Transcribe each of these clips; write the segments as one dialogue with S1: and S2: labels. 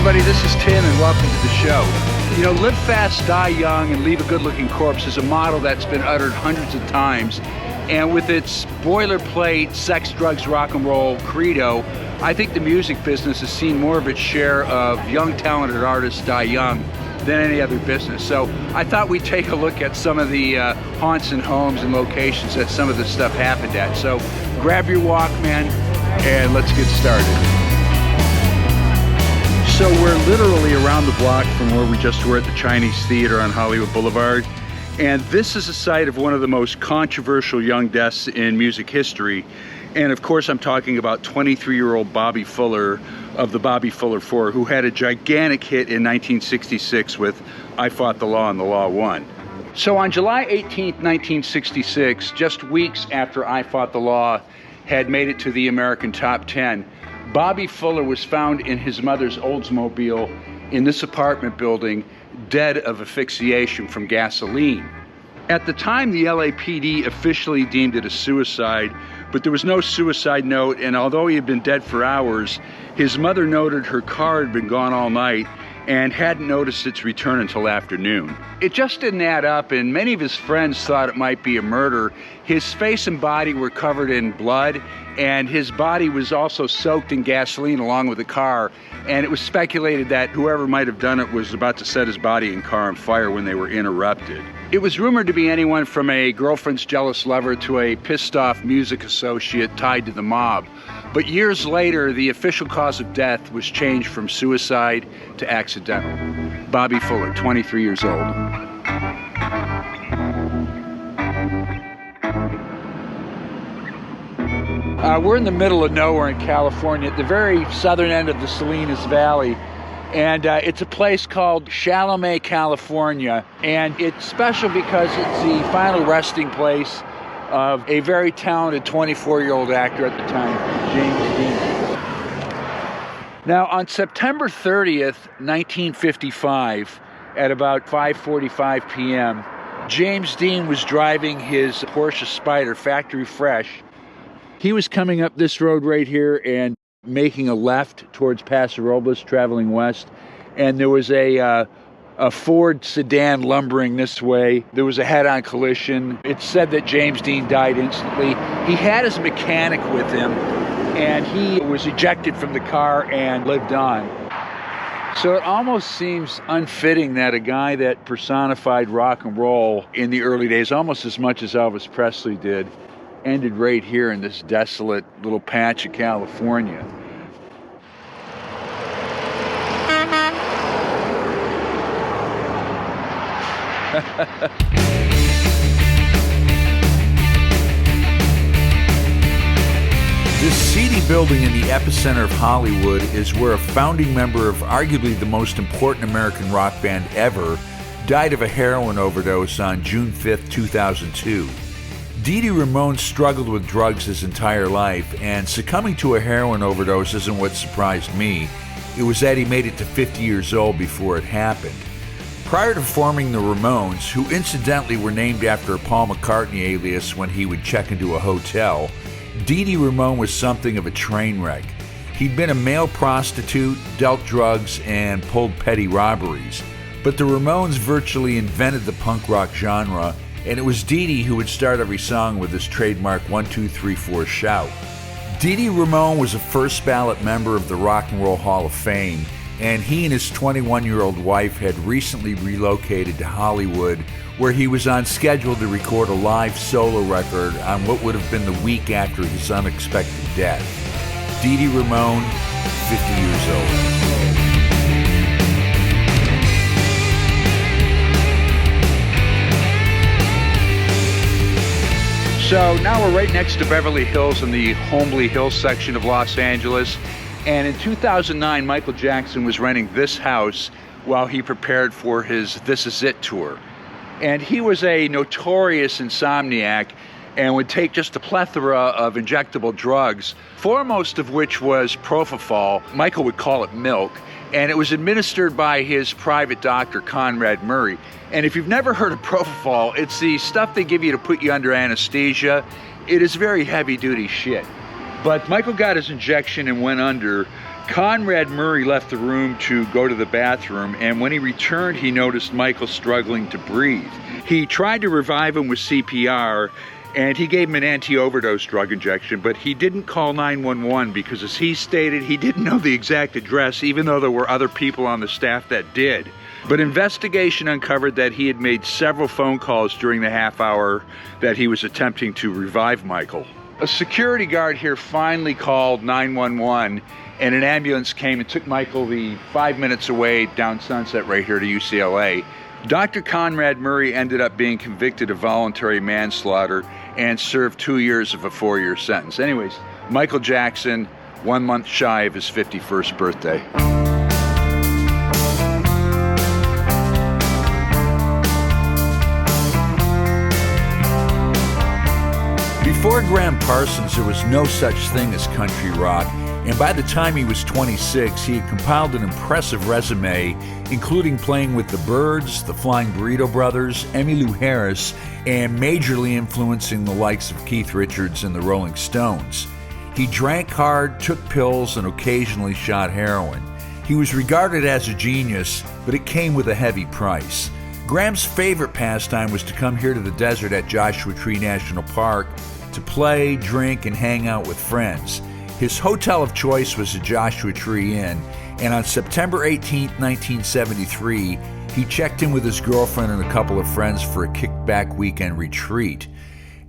S1: everybody, this is Tim and welcome to the show. You know, live fast, die young, and leave a good-looking corpse is a motto that's been uttered hundreds of times. And with its boilerplate sex, drugs, rock and roll credo, I think the music business has seen more of its share of young, talented artists die young than any other business. So I thought we'd take a look at some of the haunts and homes and locations that some of this stuff happened at. So grab your Walkman and let's get started. So we're literally around the block from where we just were at the Chinese Theater on Hollywood Boulevard. And this is the site of one of the most controversial young deaths in music history. And of course, I'm talking about 23-year-old Bobby Fuller of the Bobby Fuller Four, who had a gigantic hit in 1966 with I Fought the Law and the Law Won. So on July 18th, 1966, just weeks after I Fought the Law had made it to the American Top 10, Bobby Fuller was found in his mother's Oldsmobile in this apartment building, dead of asphyxiation from gasoline. At the time, the LAPD officially deemed it a suicide, but there was no suicide note, and although he had been dead for hours, his mother noted her car had been gone all night and hadn't noticed its return until afternoon. It just didn't add up, and many of his friends thought it might be a murder. His face and body were covered in blood, and his body was also soaked in gasoline along with the car, and it was speculated that whoever might have done it was about to set his body and car on fire when they were interrupted. It was rumored to be anyone from a girlfriend's jealous lover to a pissed-off music associate tied to the mob. But years later, the official cause of death was changed from suicide to accidental. Bobby Fuller, 23 years old. We're in the middle of nowhere in California, at the very southern end of the Salinas Valley. And it's a place called Chalamet, California. And it's special because it's the final resting place of a very talented 24-year-old actor at the time, James Dean. Now, on September 30th, 1955, at about 5:45 p.m., James Dean was driving his Porsche Spyder factory fresh. He was coming up this road right here and making a left towards Paso Robles, traveling west, and there was a Ford sedan lumbering this way. There was a head-on collision. It's said that James Dean died instantly. He had his mechanic with him, and he was ejected from the car and lived on. So it almost seems unfitting that a guy that personified rock and roll in the early days, almost as much as Elvis Presley did, ended right here in this desolate little patch of California.
S2: This seedy building in the epicenter of Hollywood is where a founding member of arguably the most important American rock band ever died of a heroin overdose on June 5th, 2002. Dee Dee Ramone struggled with drugs his entire life, and succumbing to a heroin overdose isn't what surprised me. It was that he made it to 50 years old before it happened. Prior to forming the Ramones, who incidentally were named after a Paul McCartney alias when he would check into a hotel, Dee Dee Ramone was something of a train wreck. He'd been a male prostitute, dealt drugs, and pulled petty robberies. But the Ramones virtually invented the punk rock genre, and it was Dee Dee who would start every song with his trademark 1, 2, 3, 4 shout. Dee Dee Ramone was a first ballot member of the Rock and Roll Hall of Fame, and he and his 21-year-old wife had recently relocated to Hollywood, where he was on schedule to record a live solo record on what would have been the week after his unexpected death. Dee Dee Ramone, 50 years old.
S1: So now we're right next to Beverly Hills in the Homely Hills section of Los Angeles. And in 2009, Michael Jackson was renting this house while he prepared for his This Is It tour. And he was a notorious insomniac and would take just a plethora of injectable drugs, foremost of which was propofol. Michael would call it milk, and it was administered by his private doctor, Conrad Murray. And if you've never heard of propofol, it's the stuff they give you to put you under anesthesia. It is very heavy-duty shit. But Michael got his injection and went under, Conrad Murray left the room to go to the bathroom, and when he returned, he noticed Michael struggling to breathe. He tried to revive him with CPR, and he gave him an anti-overdose drug injection, but he didn't call 911 because, as he stated, he didn't know the exact address, even though there were other people on the staff that did. But investigation uncovered that he had made several phone calls during the half hour that he was attempting to revive Michael. A security guard here finally called 911, and an ambulance came and took Michael the 5 minutes away down Sunset right here to UCLA. Dr. Conrad Murray ended up being convicted of voluntary manslaughter and served 2 years of a 4-year sentence. Anyways, Michael Jackson, 1 month shy of his 51st birthday.
S2: Before Graham Parsons, there was no such thing as country rock, and by the time he was 26, he had compiled an impressive resume, including playing with the Byrds, the Flying Burrito Brothers, Emmylou Harris, and majorly influencing the likes of Keith Richards and the Rolling Stones. He drank hard, took pills, and occasionally shot heroin. He was regarded as a genius, but it came with a heavy price. Graham's favorite pastime was to come here to the desert at Joshua Tree National Park to play, drink, and hang out with friends. His hotel of choice was the Joshua Tree Inn, and on September 18, 1973, he checked in with his girlfriend and a couple of friends for a kickback weekend retreat.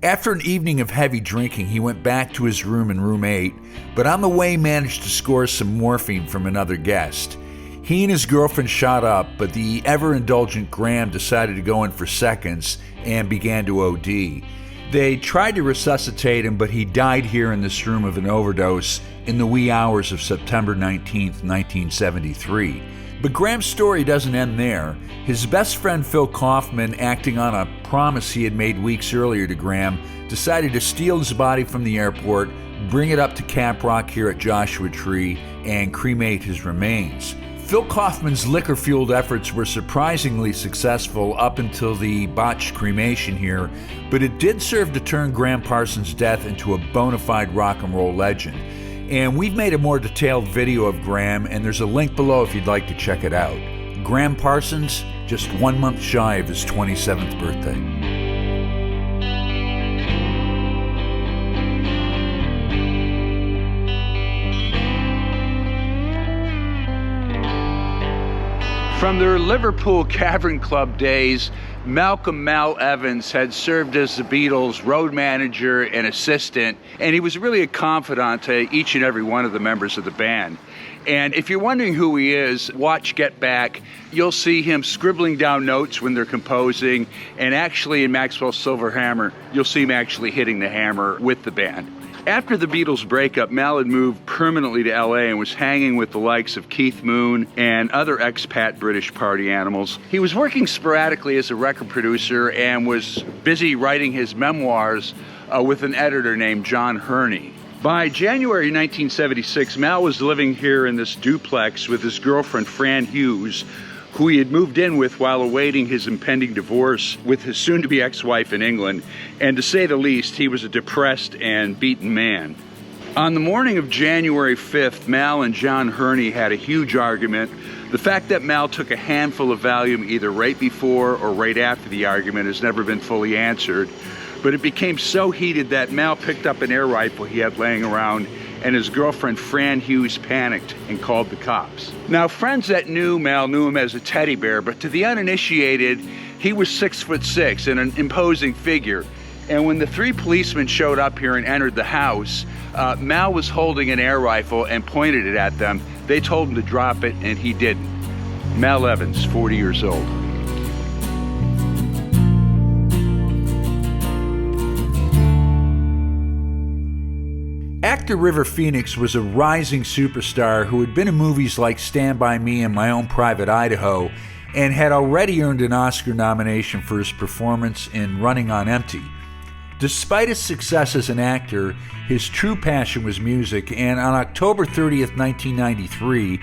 S2: After an evening of heavy drinking, he went back to his room in room 8, but on the way managed to score some morphine from another guest. He and his girlfriend shot up, but the ever-indulgent Graham decided to go in for seconds and began to OD. They tried to resuscitate him, but he died here in this room of an overdose in the wee hours of September 19, 1973. But Graham's story doesn't end there. His best friend Phil Kaufman, acting on a promise he had made weeks earlier to Graham, decided to steal his body from the airport, bring it up to Cap Rock here at Joshua Tree, and cremate his remains. Phil Kaufman's liquor-fueled efforts were surprisingly successful up until the botched cremation here, but it did serve to turn Graham Parsons' death into a bona fide rock and roll legend. And we've made a more detailed video of Graham, and there's a link below if you'd like to check it out. Graham Parsons, just 1 month shy of his 27th birthday.
S1: From their Liverpool Cavern Club days, Malcolm Mal Evans had served as the Beatles' road manager and assistant, and he was really a confidant to each and every one of the members of the band. And if you're wondering who he is, watch Get Back. You'll see him scribbling down notes when they're composing, and actually in Maxwell's Silver Hammer, you'll see him actually hitting the hammer with the band. After the Beatles' breakup, Mal had moved permanently to LA and was hanging with the likes of Keith Moon and other expat British party animals. He was working sporadically as a record producer and was busy writing his memoirs with an editor named John Herney. By January 1976, Mal was living here in this duplex with his girlfriend Fran Hughes, who he had moved in with while awaiting his impending divorce with his soon-to-be ex-wife in England, and to say the least, he was a depressed and beaten man. On the morning of January 5th, Mal and John Herney had a huge argument. The fact that Mal took a handful of Valium either right before or right after the argument has never been fully answered, but it became so heated that Mal picked up an air rifle he had laying around, and his girlfriend Fran Hughes panicked and called the cops. Now, friends that knew Mal knew him as a teddy bear, but to the uninitiated, he was 6'6" and an imposing figure. And when the 3 policemen showed up here and entered the house, Mal was holding an air rifle and pointed it at them. They told him to drop it, and he didn't. Mal Evans, 40 years old.
S2: Actor River Phoenix was a rising superstar who had been in movies like Stand By Me and My Own Private Idaho, and had already earned an Oscar nomination for his performance in Running on Empty. Despite his success as an actor, his true passion was music, and on October 30th, 1993,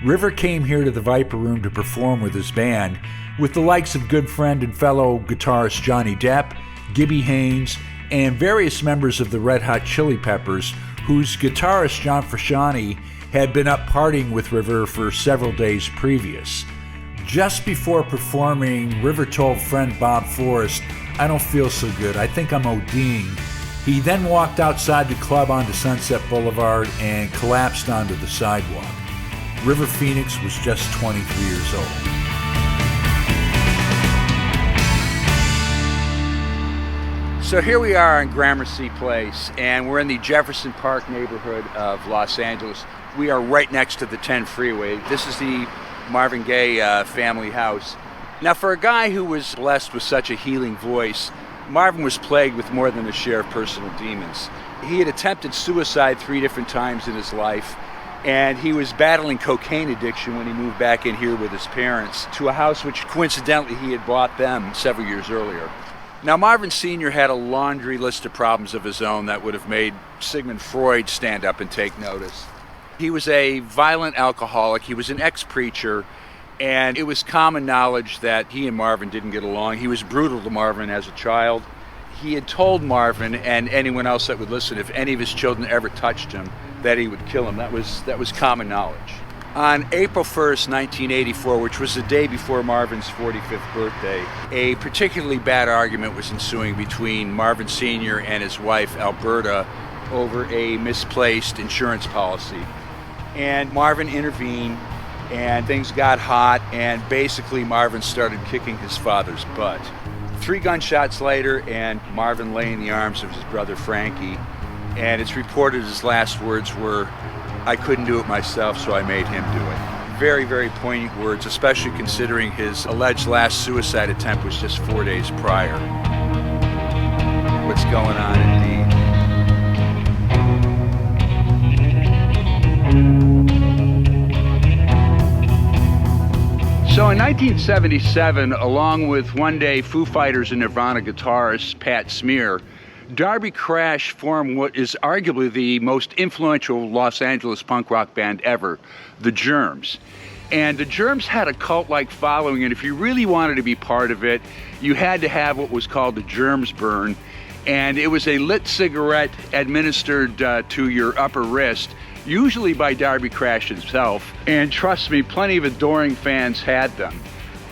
S2: River came here to the Viper Room to perform with his band, with the likes of good friend and fellow guitarist Johnny Depp, Gibby Haynes, and various members of the Red Hot Chili Peppers, whose guitarist John Frusciante had been up partying with River for several days previous. Just before performing, River told friend Bob Forrest, "I don't feel so good. I think I'm ODing." He then walked outside the club onto Sunset Boulevard and collapsed onto the sidewalk. River Phoenix was just 23 years old.
S1: So here we are in Gramercy Place, and we're in the Jefferson Park neighborhood of Los Angeles. We are right next to the 10 freeway. This is the Marvin Gaye family house. Now, for a guy who was blessed with such a healing voice, Marvin was plagued with more than a share of personal demons. He had attempted suicide 3 different times in his life, and he was battling cocaine addiction when he moved back in here with his parents to a house which coincidentally he had bought them several years earlier. Now, Marvin Sr. had a laundry list of problems of his own that would have made Sigmund Freud stand up and take notice. He was a violent alcoholic, he was an ex-preacher, and it was common knowledge that he and Marvin didn't get along. He was brutal to Marvin as a child. He had told Marvin and anyone else that would listen, if any of his children ever touched him, that he would kill him. That was common knowledge. On April 1st, 1984, which was the day before Marvin's 45th birthday, a particularly bad argument was ensuing between Marvin Sr. and his wife, Alberta, over a misplaced insurance policy. And Marvin intervened, and things got hot, and basically Marvin started kicking his father's butt. 3 gunshots later, and Marvin lay in the arms of his brother Frankie, and it's reported his last words were, "I couldn't do it myself, so I made him do it." Very, very poignant words, especially considering his alleged last suicide attempt was just 4 days prior. What's going on indeed? So in 1977, along with one-day Foo Fighters and Nirvana guitarist Pat Smear, Darby Crash formed what is arguably the most influential Los Angeles punk rock band ever, the Germs. And the Germs had a cult-like following, and if you really wanted to be part of it, you had to have what was called the Germs burn. And it was a lit cigarette administered to your upper wrist, usually by Darby Crash himself. And trust me, plenty of adoring fans had them.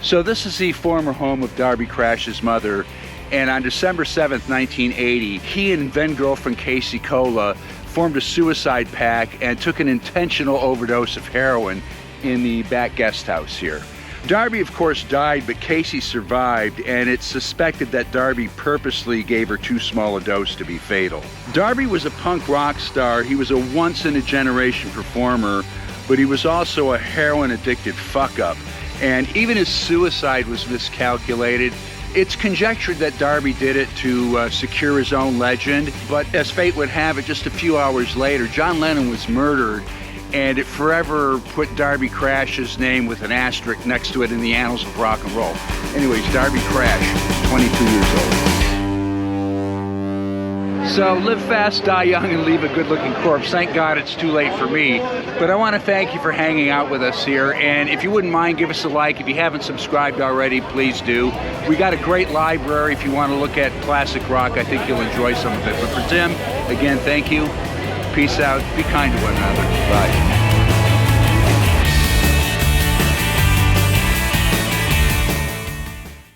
S1: So this is the former home of Darby Crash's mother. And on December 7th, 1980, he and then-girlfriend Casey Cola formed a suicide pact and took an intentional overdose of heroin in the back guest house here. Darby, of course, died, but Casey survived, and it's suspected that Darby purposely gave her too small a dose to be fatal. Darby was a punk rock star. He was a once-in-a-generation performer, but he was also a heroin-addicted fuck-up. And even his suicide was miscalculated. It's conjectured that Darby did it to secure his own legend, but as fate would have it, just a few hours later, John Lennon was murdered, and it forever put Darby Crash's name with an asterisk next to it in the annals of rock and roll. Anyways, Darby Crash, 22 years old. So live fast, die young, and leave a good-looking corpse. Thank God it's too late for me. But I want to thank you for hanging out with us here. And if you wouldn't mind, give us a like. If you haven't subscribed already, please do. We got a great library if you want to look at classic rock. I think you'll enjoy some of it. But for Tim, again, thank you. Peace out. Be kind to one another. Bye.